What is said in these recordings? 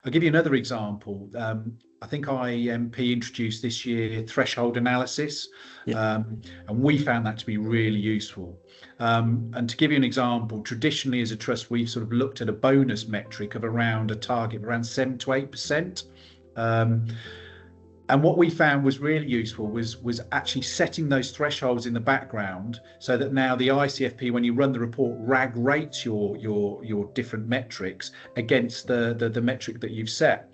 I'll give you another example. I think IMP introduced this year threshold analysis, and we found that to be really useful. And to give you an example, traditionally as a trust, we've sort of looked at a bonus metric of around a target of around 7 to 8%. And what we found was really useful was actually setting those thresholds in the background, so that now the ICFP, when you run the report, RAG rates your different metrics against the metric that you've set.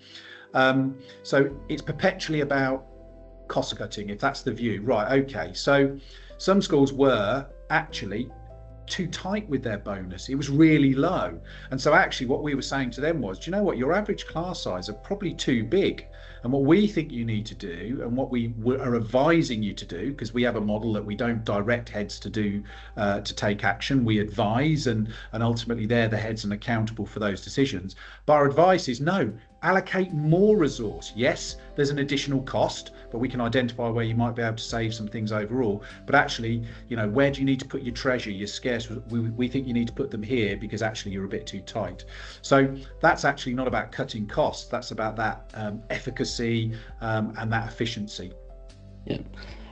So it's perpetually about cost cutting, if that's the view. Right, okay. So some schools were actually too tight with their bonus. It was really low. And so actually what we were saying to them was, do you know what, your average class size are probably too big. And what we think you need to do, and what we are advising you to do, because we have a model that we don't direct heads to do, to take action, we advise, and ultimately they're the heads and accountable for those decisions. But our advice is no, allocate more resource. Yes, there's an additional cost, but we can identify where you might be able to save some things overall. But actually, you know, where do you need to put your treasure, your scarce? We think you need to put them here because actually you're a bit too tight. So that's actually not about cutting costs. That's about that efficacy and that efficiency. Yeah.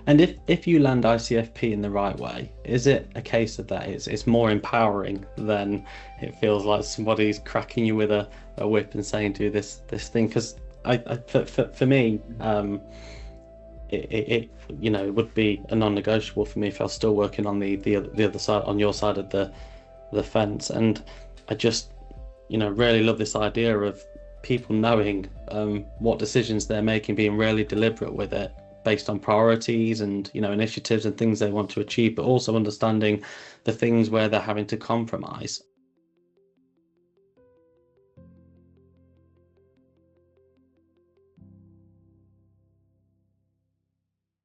And if you land ICFP in the right way, is it a case of that it's more empowering than it feels like somebody's cracking you with a whip and saying do this thing? Because for me, it you know, it would be a non-negotiable for me if I was still working on the other side, on your side of the fence. And I just, you know, really love this idea of people knowing what decisions they're making, being really deliberate with it, based on priorities and, you know, initiatives and things they want to achieve, but also understanding the things where they're having to compromise.